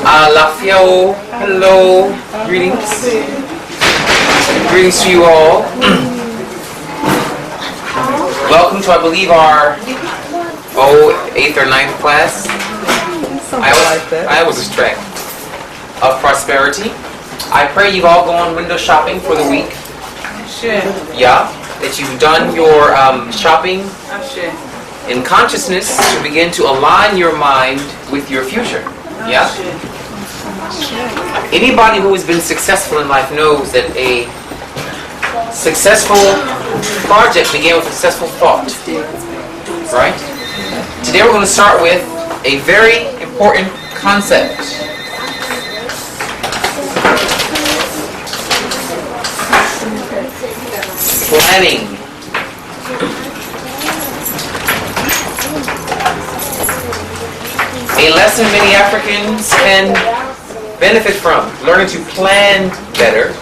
Lafio, hello, greetings. Greetings to you all. Welcome to, I believe, our 8th or 9th class. I was distracted. Of prosperity. I pray you've all gone window shopping for the week. Sure. Yeah, that you've done your shopping Sure. in consciousness to begin to align your mind with your future. Yeah? Anybody who has been successful in life knows that a successful project began with a successful thought. Right? Today we're going to start with a very important concept. Planning. A lesson many Africans can benefit from, learning to plan better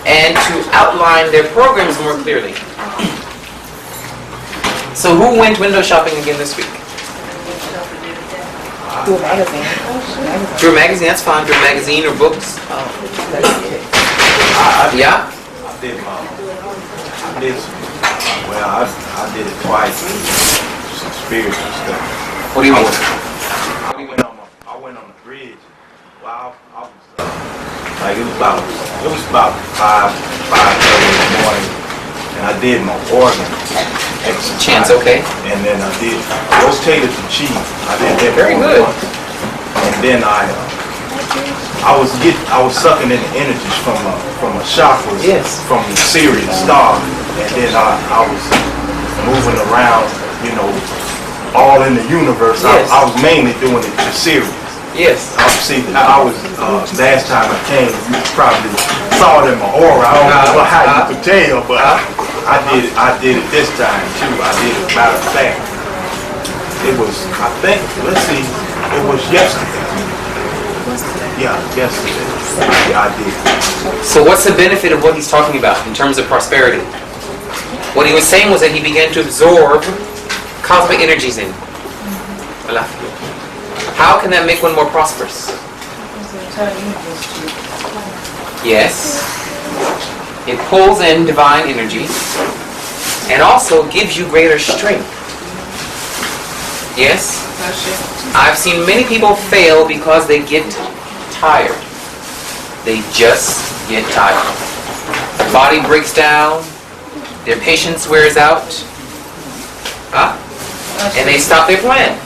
and to outline their programs more clearly. So who went window shopping again this week? Through a magazine. Through a magazine, that's fine. Through a magazine or books. Yeah? I did it twice. Some spiritual stuff. What do you mean? I went on the bridge. Well, I was like it was about 5:30 in the morning, and I did my organ exercise. Chance, okay. And then I did rotated the chi. I did that Very good. once. And then I was sucking in the energies from a chakra, Yes. from the Sirius star, and then I was moving around, all in the universe. Yes. I was mainly doing it to Sirius. Yes. I was last time I came, you probably saw it in my aura. I don't know how you could tell, but I did it this time too. I did it matter of fact. It was, I think, it was yesterday. Yeah, yesterday. Yeah, I did. So what's the benefit of what he's talking about in terms of prosperity? What he was saying was that he began to absorb cosmic energies in. How can that make one more prosperous? Yes. It pulls in divine energies and also gives you greater strength. Yes? I've seen many people fail because they get tired. They just get tired. Their body breaks down. Their patience wears out. And they stop their plan.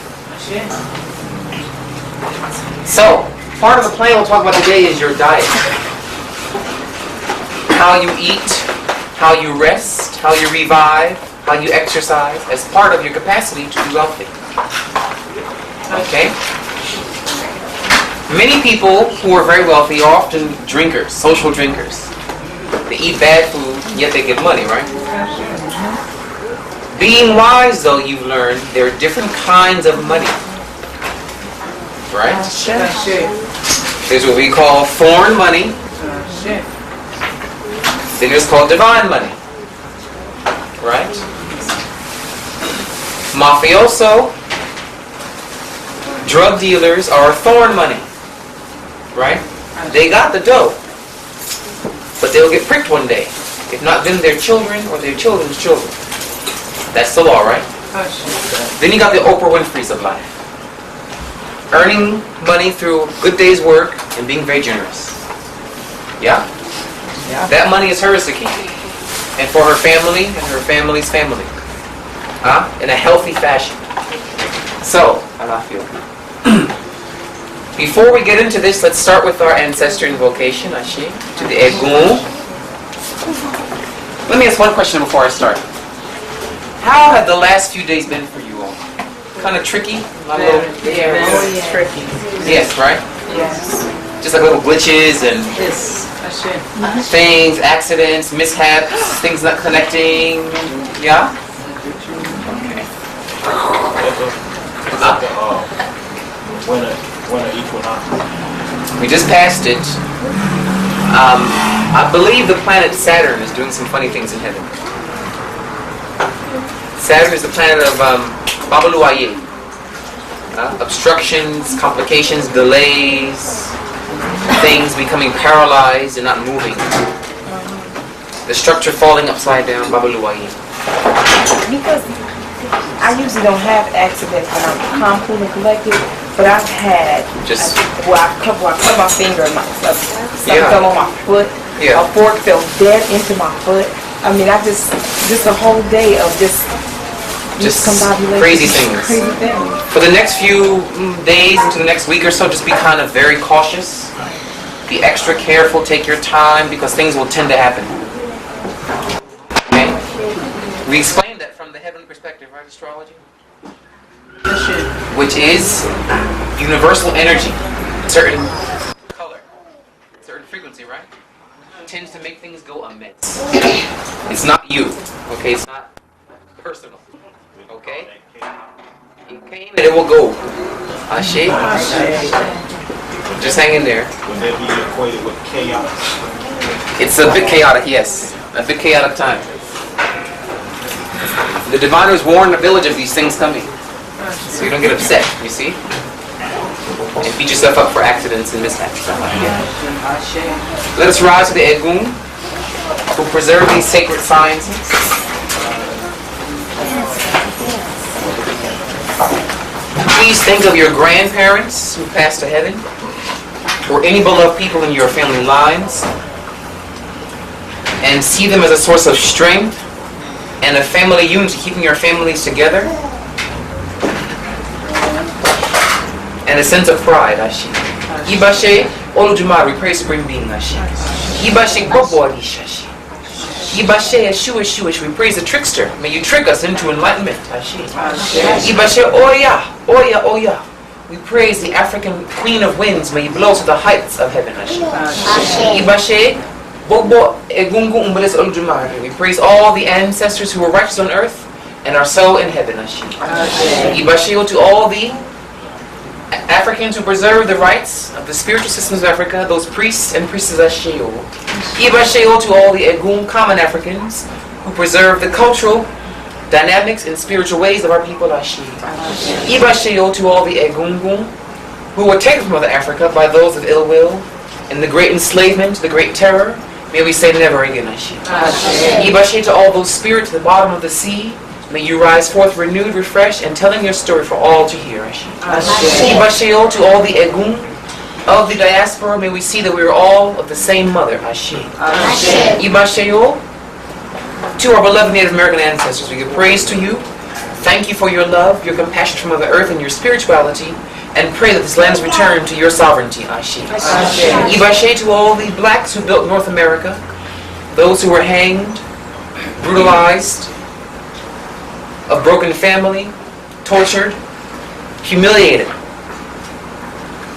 So, part of the plan we'll talk about today is your diet. How you eat, how you rest, how you revive, how you exercise as part of your capacity to be wealthy. Okay? Many people who are very wealthy are often drinkers, social drinkers. They eat bad food, yet they get money, right? Being wise, though, you've learned there are different kinds of money. Right? There's what we call foreign money. Then there's called divine money. Right? Mafioso, drug dealers are foreign money. Right? They got the dough. But they'll get pricked one day. If not them, their children or their children's children. That's the law, right? Then you got the Oprah Winfrey's of life. Earning money through good day's work and being very generous. Yeah? That money is hers to keep. And for her family and her family's family. In a healthy fashion. So, before we get into this, let's start with our ancestor invocation, Ashe, to the Egun. Let me ask one question before I start. How have the last few days been for you all? Kind of tricky? Yes. Tricky. Yes, right? Yes. Just like little glitches and Yes. things, accidents, mishaps, things not connecting. Yeah? Okay. Winter equinox. We just passed it. I believe the planet Saturn is doing some funny things in heaven. Saturn is the planet of Babaluaye. obstructions, complications, delays, things becoming paralyzed and not moving. The structure falling upside down. Babaluayi. Because I usually don't have accidents when I'm calm, cool, and collected, but I've had Just I cut my finger, something Yeah. fell on my foot. Yeah. A fork fell dead into my foot. I mean, just a whole day of just discombobulation. crazy things. Crazy things. For the next few days into the next week or so, just be kind of very cautious. Be extra careful. Take your time because things will tend to happen. Okay? We explained that from the heavenly perspective, right? Astrology, which is universal energy, certain color, certain frequency, right? Tends to make things go amiss. It's not you. Okay? It's not personal. Okay? It came and it will go. Ashe? Just hang in there. Would that be equated with chaos? It's a bit chaotic, yes. A bit chaotic time. The diviners warn the village of these things coming. So you don't get upset, you see? And beat yourself up for accidents and mishaps. Let us rise to the Egun, who preserve these sacred sciences. Please think of your grandparents who passed to heaven, or any beloved people in your family lines, and see them as a source of strength and a family unity, keeping your families together, and a sense of pride. Ashi. Ibashe Olujumar, we pray Supreme Being. Ashi. Ibashe Bobori Shashi. Ibashe Eshu, we praise the trickster. May you trick us into enlightenment. Ashi. Ibashe Oya. We praise the African Queen of Winds. May you blow to the heights of heaven. Ashi. Ibashe Bobo Egungu Umbeles Olujumar. We praise all the ancestors who were righteous on earth and are so in heaven. Ashi. Ibashe to all the Africans who preserve the rights of the spiritual systems of Africa, those priests and priestesses Asheo. Ibasheo to all the Egum common Africans who preserve the cultural dynamics and spiritual ways of our people Ashi. Ibasheo to all the Egungun who were taken from other Africa by those of ill will in the great enslavement, the great terror. May we say never again Ashi. Ibashe to all those spirits at the bottom of the sea. May you rise forth renewed, refreshed, and telling your story for all to hear. Ibasheo to all the Egum of the diaspora. May we see that we are all of the same mother. Ashe. Ibasheo to our beloved Native American ancestors. We give praise to you. Thank you for your love, your compassion from Mother Earth, and your spirituality. And pray that this land is returned to your sovereignty. Ashe. Ibashe to all the blacks who built North America. Those who were hanged, brutalized, a broken family, tortured, humiliated.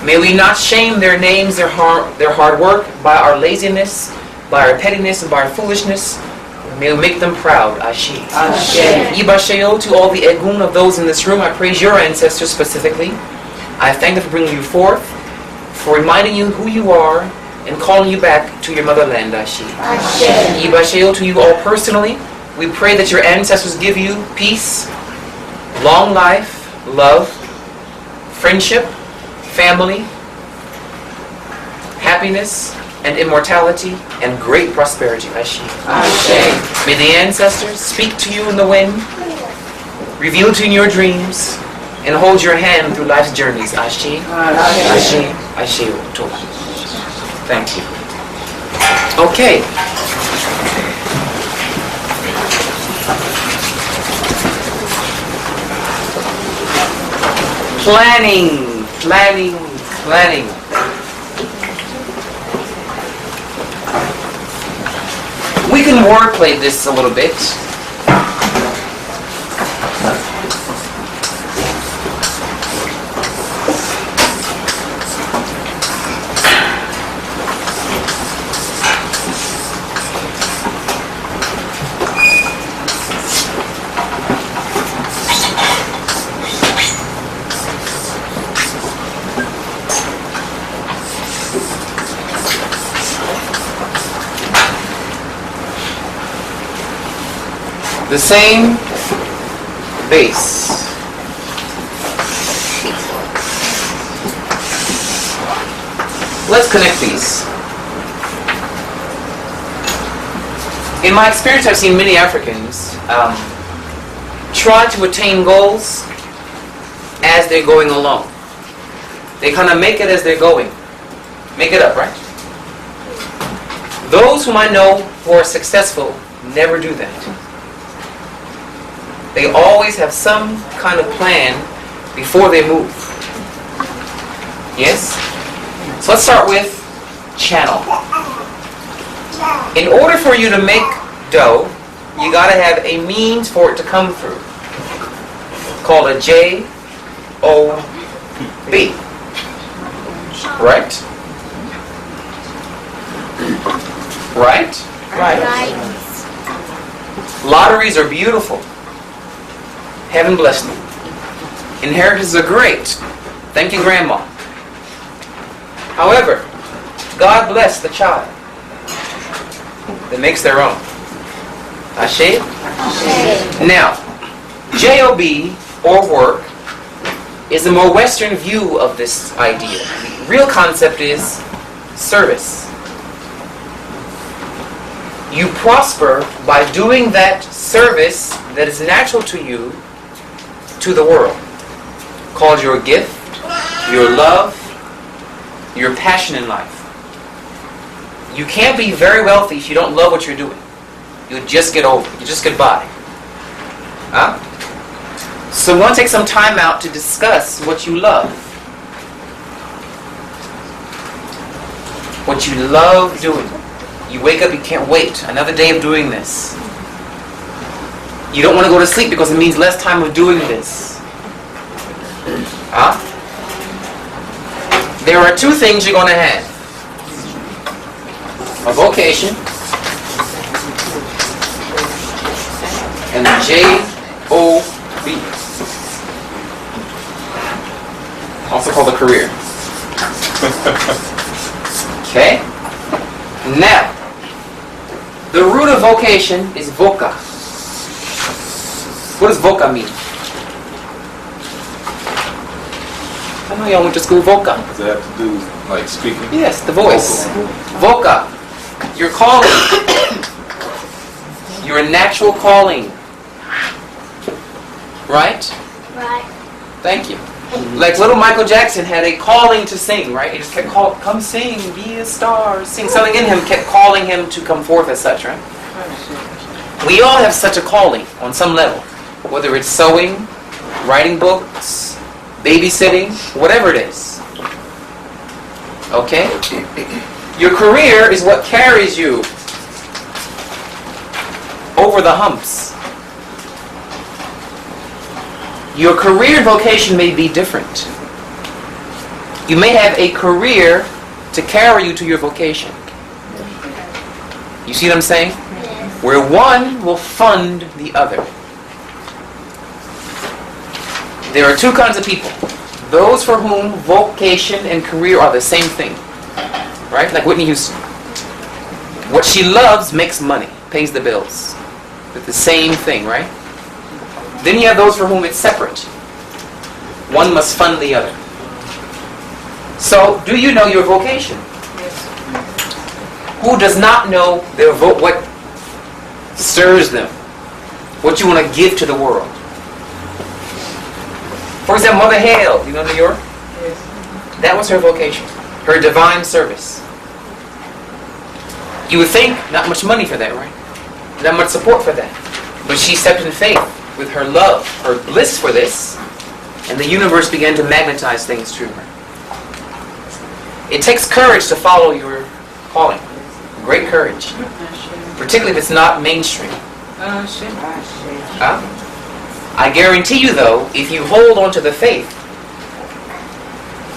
May we not shame their names, their hard work, by our laziness, by our pettiness, and by our foolishness. May we make them proud. Ashe. Ibasheo to all the Egun of those in this room. I praise your ancestors specifically. I thank them for bringing you forth, for reminding you who you are, and calling you back to your motherland. Ashe. Ibasheo to you all personally. We pray that your ancestors give you peace, long life, love, friendship, family, happiness, and immortality, and great prosperity. Ashe. May the ancestors speak to you in the wind, reveal to you in your dreams, and hold your hand through life's journeys. Ashe. Ashe. Thank you. Okay. Planning. We can wordplay this a little bit. The same base. Let's connect these. In my experience, I've seen many Africans try to attain goals as they're going along. They kind of make it as they're going. Make it up, right? Those whom I know who are successful never do that. They always have some kind of plan before they move. Yes? So let's start with channel. In order for you to make dough, you got to have a means for it to come through, called a J-O-B. Right? Right? Right. Lotteries are beautiful. Heaven bless them. Inheritances are great. Thank you, Grandma. However, God bless the child that makes their own. Ashe? Now, J-O-B, or work, is a more Western view of this idea. The real concept is service. You prosper by doing that service that is natural to you to the world, called your gift, your love, your passion in life. You can't be very wealthy if you don't love what you're doing. You just get over. You just get by. Huh? So I want to take some time out to discuss what you love. What you love doing. You wake up, you can't wait. Another day of doing this. You don't want to go to sleep because it means less time of doing this. Huh? There are two things you're going to have. A vocation and the J-O-B. Also called a career. Okay? Now, the root of vocation is voca. What does voca mean? I know y'all went to school. Voca. Does that have to do with, like, speaking? Yes, the voice. Voca. Your calling. Your natural calling. Right? Right. Thank you. Like little Michael Jackson had a calling to sing, right? He just kept calling, come sing, be a star, sing. Something in him kept calling him to come forth as such, right? We all have such a calling on some level. Whether it's sewing, writing books, babysitting, whatever it is. Okay? Your career is what carries you over the humps. Your career vocation may be different. You may have a career to carry you to your vocation. You see what I'm saying? Where one will fund the other. There are two kinds of people. Those for whom vocation and career are the same thing. Right? Like Whitney Houston. What she loves makes money, pays the bills. It's the same thing, right? Then you have those for whom it's separate. One must fund the other. So, do you know your vocation? Yes. Who does not know their what stirs them? What you want to give to the world? For example, Mother Hale, you know New York? Yes. That was her vocation. Her divine service. You would think not much money for that, right? Not much support for that. But she stepped in faith with her love, her bliss for this, and the universe began to magnetize things to her. It takes courage to follow your calling. Great courage. Particularly if it's not mainstream. I guarantee you though, if you hold on to the faith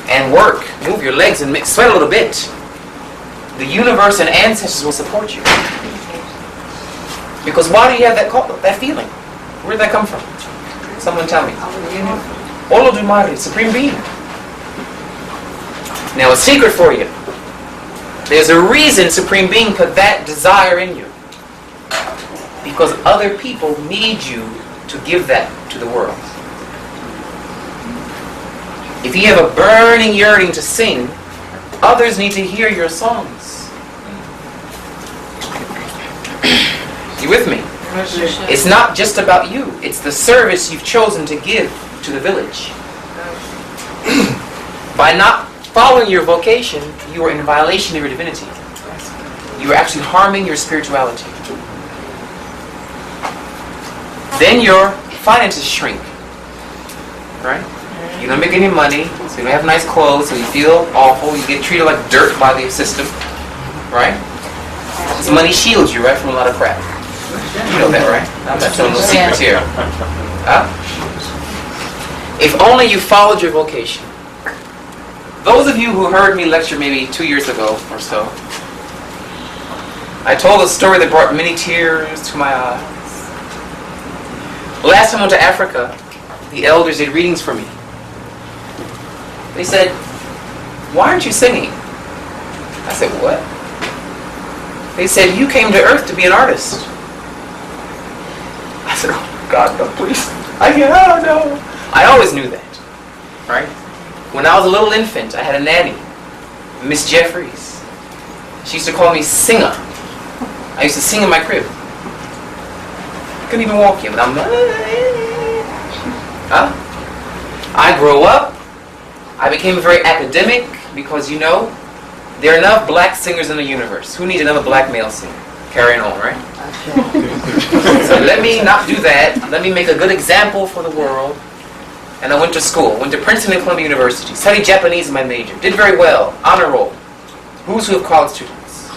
and work, move your legs and sweat a little bit, the universe and ancestors will support you. Because why do you have that feeling? Where did that come from? Someone tell me. Olodumare, Supreme Being. Now a secret for you. There's a reason Supreme Being put that desire in you. Because other people need you to give that to the world. If you have a burning yearning to sing, Others need to hear your songs. You with me? It's not just about you. It's the service you've chosen to give to the village. By not following your vocation, you are in violation of your divinity. You are actually harming your spirituality. Then your finances shrink. Right? You don't make any money, so you don't have nice clothes, so you feel awful, you get treated like dirt by the system. Right? This money shields you, right, from a lot of crap. You know that, right? I'm not telling no secrets here. Huh? If only you followed your vocation. Those of you who heard me lecture maybe 2 years ago or so, I told a story that brought many tears to my eyes. Last time I went to Africa, the elders did readings for me. They said, "Why aren't you singing?" I said, "What?" They said, "You came to earth to be an artist." I said, "Oh God, no, please." No. I always knew that, right? When I was a little infant, I had a nanny, Miss Jeffries. She used to call me Singer. I used to sing in my crib. Couldn't even walk yet, but I'm I grew up. I became very academic because, you know, there are enough black singers in the universe. Who needs another black male singer? Carrying on, right? So let me not do that. Let me make a good example for the world. And I went to school. Went to Princeton and Columbia University. Studied Japanese in my major. Did very well. Honor roll. Who's who of college students.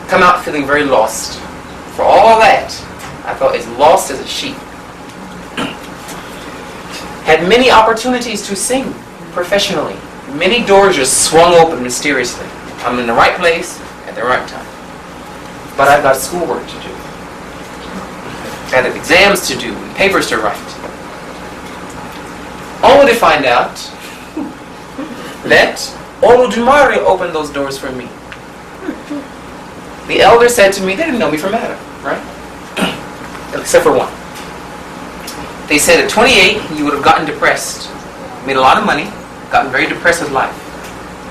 Come out feeling very lost. For all that, I felt as lost as a sheep. Had many opportunities to sing professionally. Many doors just swung open mysteriously. I'm in the right place at the right time. But I've got schoolwork to do. I had exams to do, papers to write. Only to find out that Olodumare opened those doors for me. The elder said to me, they didn't know me from Adam, right? Except for one. They said at 28, you would have gotten depressed. Made a lot of money, gotten very depressed with life.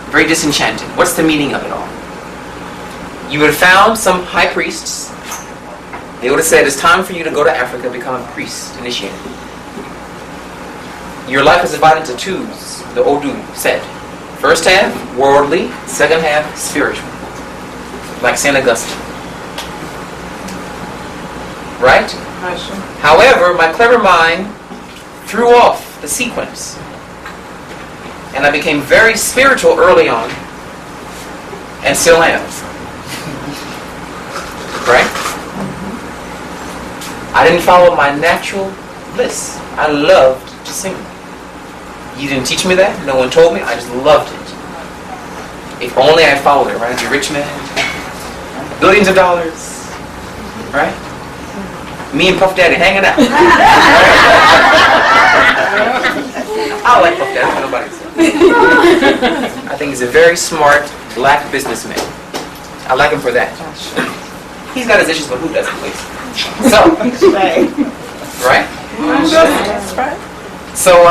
Very disenchanted. What's the meaning of it all? You would have found some high priests. They would have said, it's time for you to go to Africa and become a priest, initiated. Your life is divided into twos, the Odu said. First half, worldly. Second half, spiritual. Like St. Augustine. Right? However, my clever mind threw off the sequence. And I became very spiritual early on. And still am. Right? I didn't follow my natural bliss. I loved to sing. You didn't teach me that. No one told me. I just loved it. If only I followed it, right? I'd be a rich man. Billions of dollars. Right? Me and Puff Daddy hanging out. I like Puff Daddy. Nobody says. I think he's a very smart black businessman. I like him for that. He's got his issues, but who doesn't, please? So, right? That's right. So,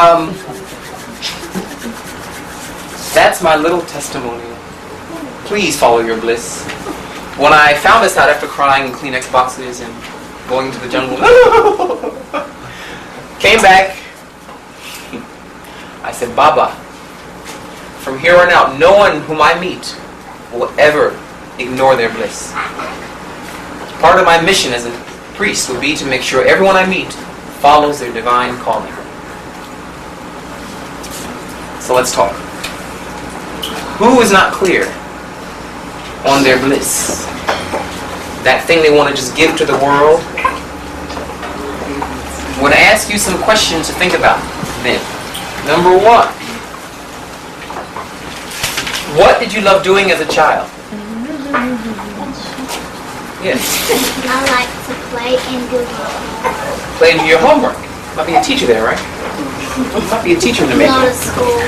that's my little testimony. Please follow your bliss. When I found this out after crying in Kleenex boxes and going into the jungle, came back, I said, Baba, from here on out, no one whom I meet will ever ignore their bliss. Part of my mission as a priest would be to make sure everyone I meet follows their divine calling. So let's talk. Who is not clear on their bliss? That thing they want to just give to the world? I'm going to ask you some questions to think about then. Number one, what did you love doing as a child? Yes. I like to play and do homework. Play and do your homework. Might be a teacher there, right? Might be a teacher in the making. Go to school.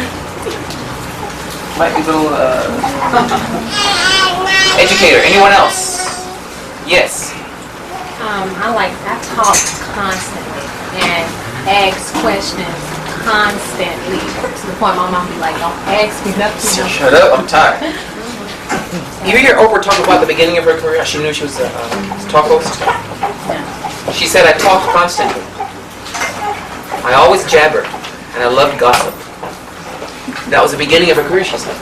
Might be a little educator. Anyone else? Yes. I talk constantly and ask questions constantly, to the point my mom be like, don't ask me nothing. Shut up, I'm tired. You hear Oprah talk about the beginning of her career, how she knew she was a talk host? She said, I talked constantly. I always jabbered, and I loved gossip. That was the beginning of her career, she said.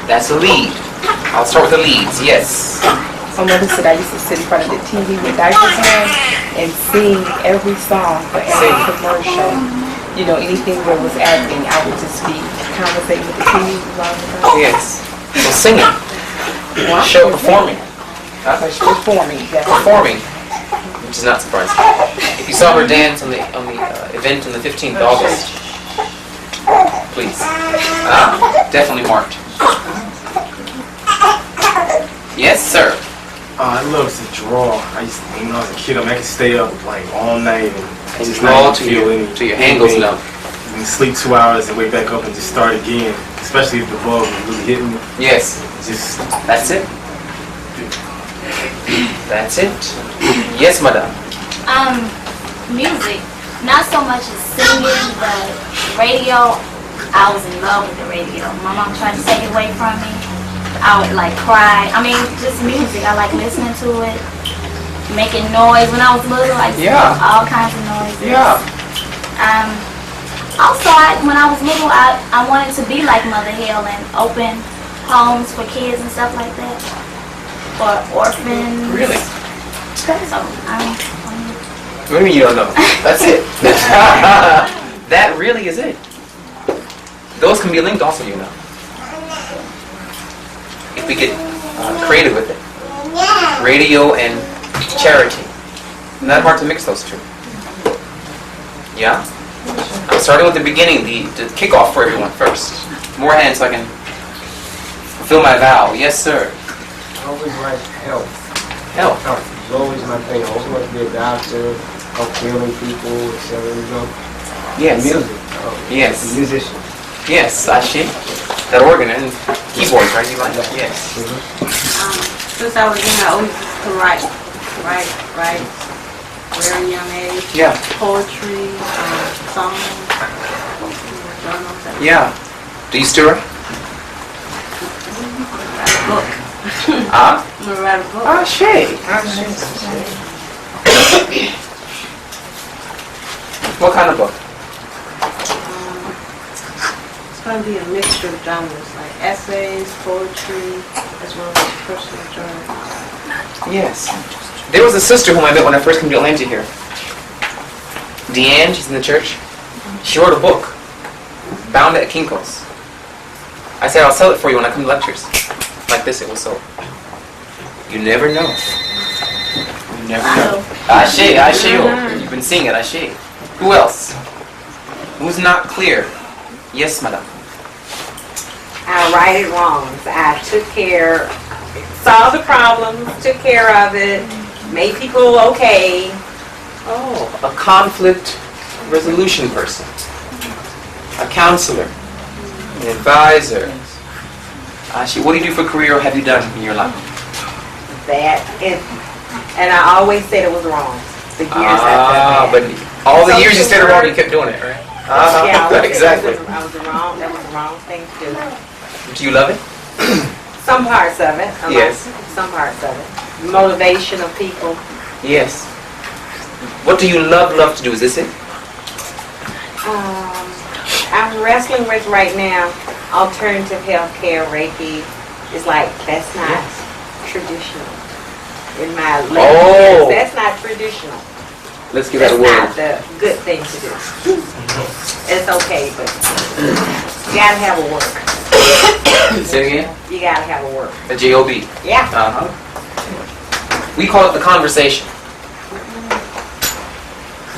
That's a lead. I'll start with the leads, yes. My mother said I used to sit in front of the TV with diapers on and sing every song for every commercial. You know, anything where it was acting, I would just be conversating with the TV around the time. Yes. So singing. Show performing. Performing, yes. Performing. Which is not surprising. If you saw her dance on the event on the 15th of August, please. Definitely marked. Yes, sir. I love to draw. I used to, when I was a kid, I could stay up like all night and just draw not feel till your hand goes numb. And sleep 2 hours and wake back up and just start again. Especially if the bug was really hitting me. Yes. Just That's it. That's it. Yes, madam. Music. Not so much as singing, but radio. I was in love with the radio. My mom tried to take it away from me. I would like cry. I mean, just music. I like listening to it, making noise. When I was little, I used to make all kinds of noises. Yeah. Also, when I was little, I wanted to be like Mother Hill and open homes for kids and stuff like that, for orphans. Really? So, What do you mean you don't know? That's it. That really is it. Those can be linked also, you know. If we get creative with it. Radio and charity. Not hard to mix those two. Yeah? I'm starting with the beginning, the kickoff for everyone first. More hands so I can fulfill my vow. Yes, sir. I always like health. Health. It's always my thing. I always want to be a doctor, help healing people, etc. You know? Yes. Music. Yes. A musician. Yes, I see. That organ and keyboards, right? You like that? Yes. Since I was young, I always used to write. Very young age. Yeah. Poetry, songs, journals. Yeah. Do you still write? Write a book. Ah? I'm gonna write a book. Ah, Shay. What kind of book? It's going to be a mixture of genres, like essays, poetry, as well as personal journals. Yes. There was a sister whom I met when I first came to Atlanta here. Deanne, she's in the church. She wrote a book, bound at Kinko's. I said, I'll sell it for you when I come to lectures. Like this, it was sold. You never know. You never know. Ashe. You've been seeing it, Ashe. Who else? Who's not clear? Yes, madam. I right it wrong. I took care, saw the problems, took care of it, made people okay. Oh, a conflict resolution person. A counselor. An advisor. What do you do for career or have you done in your life? And I always said it was wrong. The years I've done that. But all the years you said it wrong, you kept doing it, right? Yeah, exactly. that was the wrong thing to do. Do you love it? Some parts of it. Yes. Some parts of it. Motivation of people. Yes. What do you love to do? Is this it? I'm wrestling with right now alternative healthcare, Reiki. It's like, that's not traditional. In my years, that's not traditional. Let's give that a word. That's not the good thing to do. It's okay, but you gotta have a work. Say it again? You gotta have a work. A J-O-B. Yeah. We call it the conversation.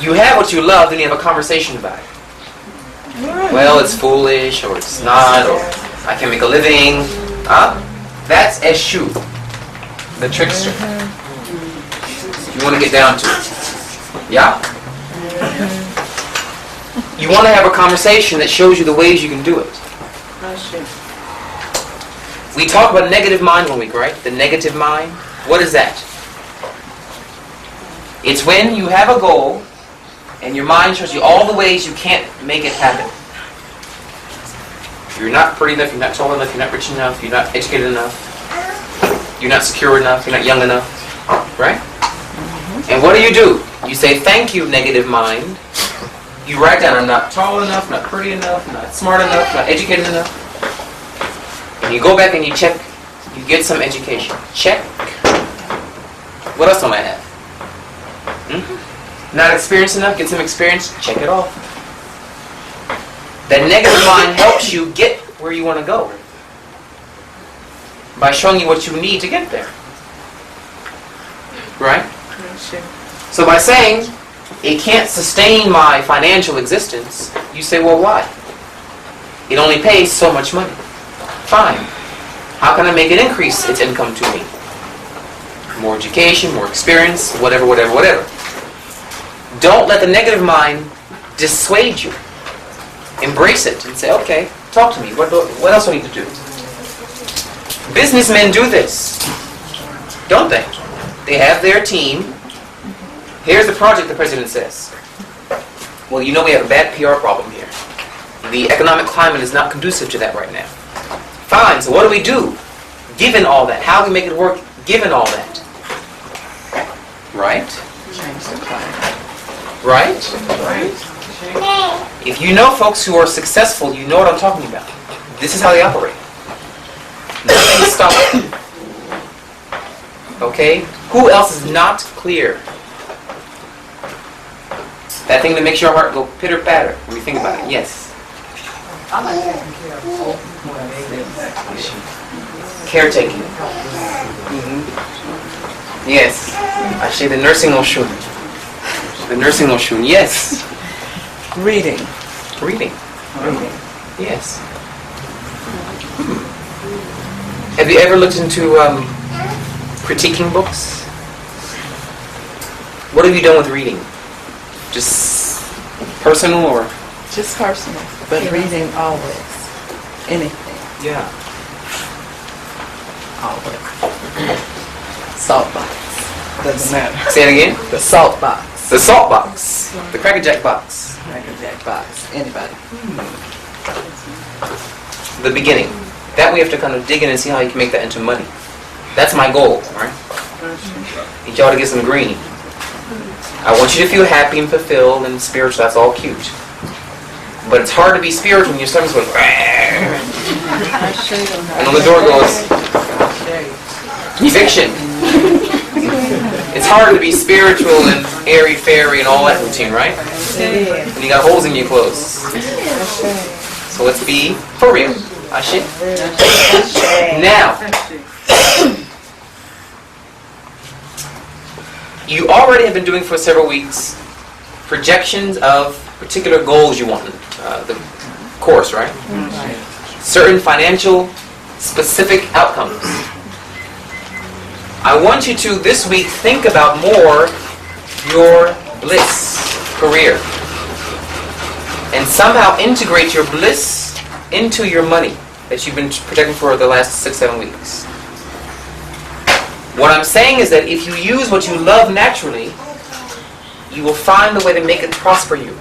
You have what you love, then you have a conversation about it. Well, it's foolish, or it's not, or I can make a living. That's Eshu, the trickster. You want to get down to it. Yeah? You want to have a conversation that shows you the ways you can do it. We talked about negative mind one week, right? The negative mind. What is that? It's when you have a goal And your mind shows you all the ways you can't make it happen. You're not pretty enough, you're not tall enough, you're not rich enough, you're not educated enough, you're not secure enough, you're not young enough, right? And what do? You say, thank you, negative mind. You write down, I'm not tall enough, not pretty enough, not smart enough, not educated enough. And you go back and you check, you get some education. Check. What else do I have? Not experienced enough, get some experience, check it off. That negative mind helps you get where you want to go by showing you what you need to get there. Right? So by saying, it can't sustain my financial existence, you say, well, why? It only pays so much money. Fine. How can I make it increase its income to me? More education, more experience, whatever, whatever, whatever. Don't let the negative mind dissuade you. Embrace it and say, okay, talk to me. What else do I need to do? Businessmen do this, don't they? They have their team. Here's the project, the president says. Well, you know we have a bad PR problem here. The economic climate is not conducive to that right now. Fine, so what do we do? Given all that, how do we make it work given all that? Right? Change the climate. Right? If you know folks who are successful, you know what I'm talking about. This is how they operate. Nothing stops them. Okay? Who else is not clear? That thing that makes your heart go pitter-patter when you think about it. Yes? I like taking care of old people. Caretaking. Yes. I say the nursing oshun. The nursing oshun. Yes. Reading. Reading. Yes. Have you ever looked into critiquing books? What have you done with reading? Just personal or? Just personal, but reading always. Anything. Yeah. Always. Salt box. Doesn't matter. Say it again? The salt box. The salt box. The Cracker Jack box. Cracker Jack box. Anybody. The beginning. That we have to kind of dig in and see how you can make that into money. That's my goal, right? Need y'all to get some green. I want you to feel happy and fulfilled and spiritual. That's all cute. But it's hard to be spiritual when your stomach's going, and when the door goes, eviction. It's hard to be spiritual and airy-fairy and all that routine, right? When you got holes in your clothes. So let's be for real. Ashe. Now, you already have been doing for several weeks projections of particular goals you want in the course, right? Certain financial specific outcomes. I want you to, this week, think about more your bliss career. And somehow integrate your bliss into your money that you've been projecting for the last 6-7 weeks. What I'm saying is that if you use what you love naturally, you will find a way to make it prosper you.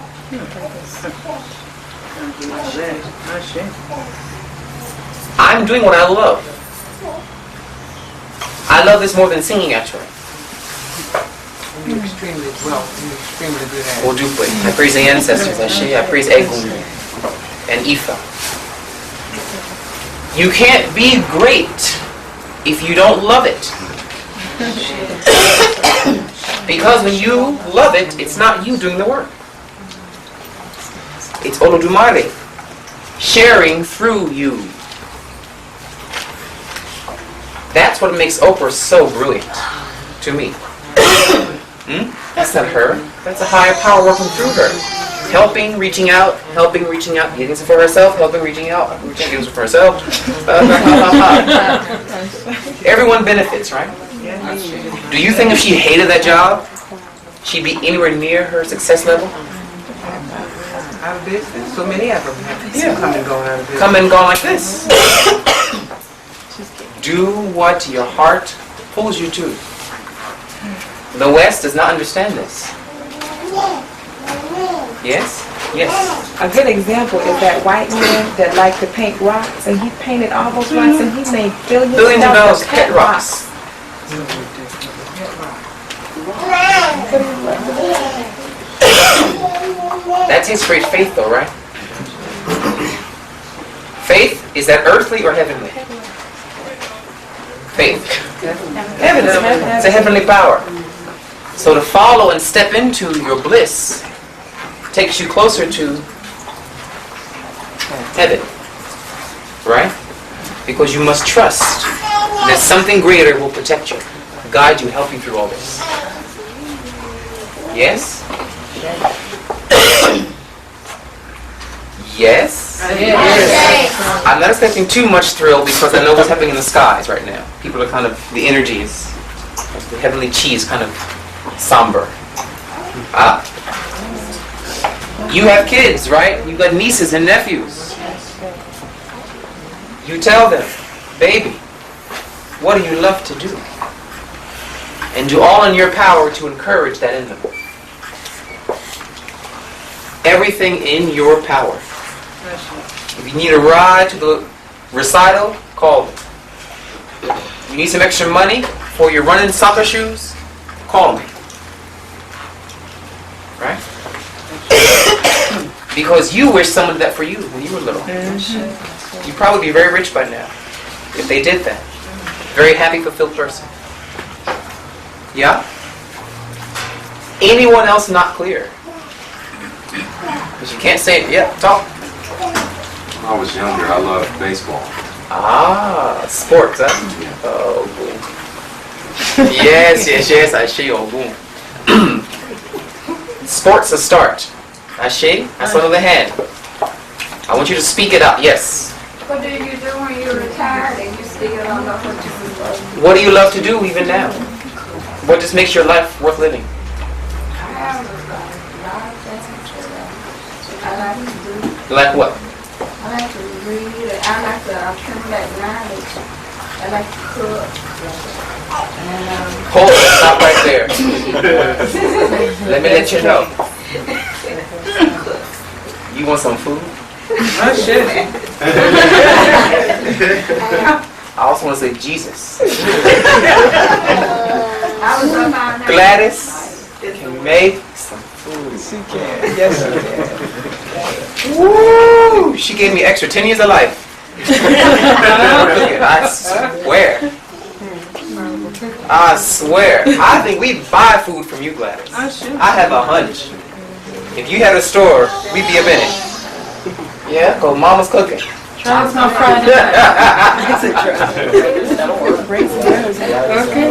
I'm doing what I love. I love this more than singing, actually. You're extremely well. You're extremely good at it. Odupe. I praise the ancestors. I praise Egun and Ifa. You can't be great if you don't love it. Because when you love it, it's not you doing the work. It's Olodumare sharing through you. That's what makes Oprah so brilliant to me. That's not her. That's a higher power working through her. Helping, reaching out, getting some for herself, helping, reaching out, getting some for herself. Everyone benefits, right? Do you think if she hated that job, she'd be anywhere near her success level? Out of business. So many of them have come and gone out of business. Come and gone like this. Do what your heart pulls you to. The West does not understand this. Yes? Yes. A good example is that white man that liked to paint rocks, and he painted all those rocks, and he made billions Billions of dollars of pet rocks. That takes great faith though, right? Faith, is that earthly or heavenly? Faith. Heavenly. It's a heavenly power. So to follow and step into your bliss takes you closer to heaven. Right? Because you must trust that something greater will protect you, guide you, help you through all this. Yes? Yes? Yes. I'm not expecting too much thrill because I know what's happening in the skies right now. People are kind of, the energy is, the heavenly chi is kind of somber. You have kids, right? You've got nieces and nephews. You tell them, baby, what do you love to do? And do all in your power to encourage that in them. Everything in your power. If you need a ride to the recital, call me. You need some extra money for your running soccer shoes, call me. Right? Because you wish someone did that for you when you were little. You'd probably be very rich by now if they did that. Very happy, fulfilled person. Yeah? Anyone else not clear? Because you can't say it. Yeah, talk. When I was younger, I loved baseball. Sports, huh? Oh, boom. Yes, I see. Oh, boom. Sports a start. I see. That's under the hand. I want you to speak it out. Yes. What do you do when you're retired and you still don't know what you love? What do you love to do even now? What just makes your life worth living? I have a lot of things I like to do. Like what? I like to read. I like to accumulate knowledge. I like to cook. And, Hold it. Stop right there. Let me let you know. You want some food? Oh, shit. I also want to say Jesus. I was up all night. Gladys can make some food. She can. Yes, she can. Woo! She gave me extra 10 years of life. I swear. I swear. I think we'd buy food from you, Gladys. I have a hunch. If you had a store, we'd be up in it. Yeah, because Mama's cooking. Try some Friday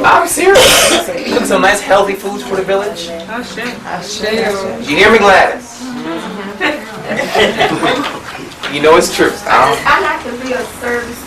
I'm serious. Cook some nice healthy foods for the village. Did you hear me, Gladys? Mm-hmm. You know it's true. I like to be of service